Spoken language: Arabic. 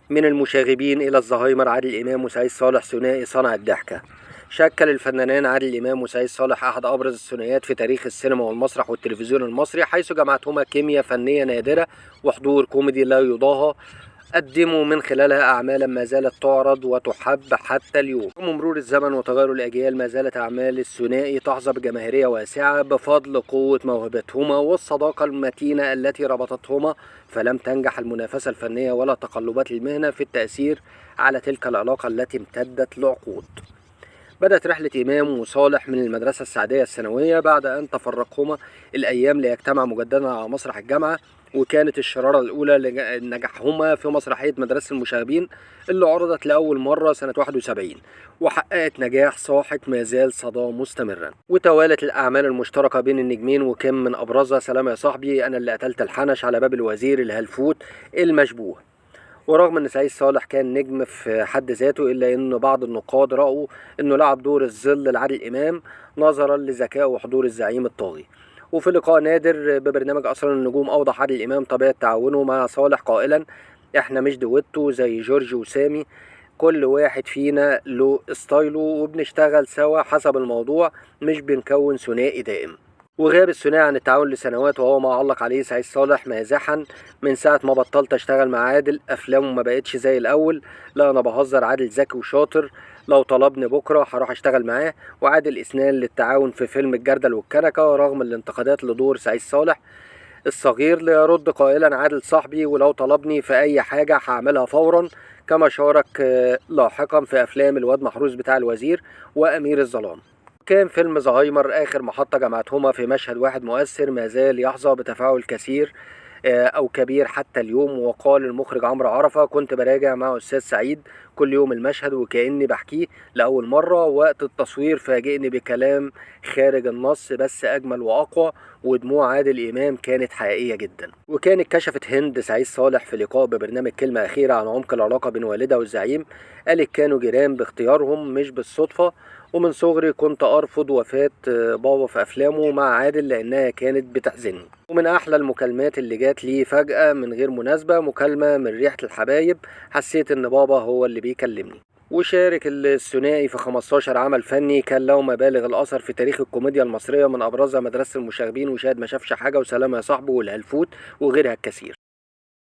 من المشاغبين إلى الزهايمر عادل إمام وسعيد صالح ثنائي صنع الضحكة. شكل الفنانان عادل إمام وسعيد صالح أحد أبرز الثنائيات في تاريخ السينما والمسرح والتلفزيون المصري، حيث جمعتهما كيمياء فنية نادرة وحضور كوميدي لا يضاهى. قدموا من خلالها أعمالا ما زالت تعرض وتحب حتى اليوم. رغم مرور الزمن وتغير الأجيال، ما زالت أعمال الثنائي تحظى بجماهيرية واسعة بفضل قوة موهبتهما والصداقة المتينة التي ربطتهما، فلم تنجح المنافسة الفنية ولا تقلبات المهنة في التأثير على تلك العلاقة التي امتدت لعقود. بدأت رحلة إمام وصالح من المدرسة السعدية الثانوية بعد أن تفرقهما الأيام ليجتمعا مجددا على مسرح الجامعة، وكانت الشرارة الأولى لنجاحهما في مسرحية مدرسة المشاغبين اللي عرضت لأول مرة سنة 71 وحققت نجاح ساحق ما زال صدى مستمرا. وتوالت الأعمال المشتركة بين النجمين، وكان من أبرزها سلام يا صاحبي، أنا اللي قتلت الحنش، على باب الوزير، الهلفوت، المشبوه. ورغم ان سعيد صالح كان نجم في حد ذاته، الا ان بعض النقاد رأوا انه لعب دور الظل لعادل امام نظرا لذكاء وحضور الزعيم الطاغي. وفي لقاء نادر ببرنامج اسرار النجوم اوضح عادل امام طبيعة تعاونه مع صالح قائلا: احنا مش دويتو زي جورج وسامي، كل واحد فينا له ستايله وبنشتغل سوا حسب الموضوع، مش بنكون ثنائي دائم. وغاب الثنائي عن التعاون لسنوات، وهو ما علق عليه سعيد صالح مازحا: من ساعة ما بطلت اشتغل مع عادل افلامه ما بقتش زي الاول، لا انا بهزر، عادل ذكي وشاطر، لو طلبني بكرة هروح اشتغل معاه. وعادل اسنان للتعاون في فيلم الجردل والكنكة رغم الانتقادات لدور سعيد صالح الصغير، ليرد قائلا: عادل صاحبي ولو طلبني في اي حاجة هعملها فورا. كما شارك لاحقا في افلام الواد محروس بتاع الوزير وامير الظلام. كان فيلم زهايمر آخر محطة جمعتهما في مشهد واحد مؤثر ما زال يحظى بتفاعل كثير أو كبير حتى اليوم. وقال المخرج عمرو عرفة: كنت براجع مع أستاذ سعيد كل يوم المشهد وكأني بحكيه لأول مرة، وقت التصوير فاجئني بكلام خارج النص بس أجمل وأقوى. ودموع عادل إمام كانت حقيقية جدا. وكانت كشفت هند سعيد صالح في لقاء ببرنامج كلمة أخيرة عن عمق العلاقة بين والدها والزعيم. قالت: كانوا جيران باختيارهم مش بالصدفة، ومن صغري كنت أرفض وفاة بابا في أفلامه مع عادل لأنها كانت بتحزني. ومن أحلى المكالمات اللي جات لي فجأة من غير مناسبة مكالمة من ريحة الحبايب، حسيت إن بابا هو اللي بيكلمني. وشارك الثنائي في 15 عمل فني كان له مبالغ الأثر في تاريخ الكوميديا المصرية، من أبرزها مدرسة المشاغبين وشاهد ما شافش حاجة وسلام يا صاحبي والهلفوت وغيرها الكثير.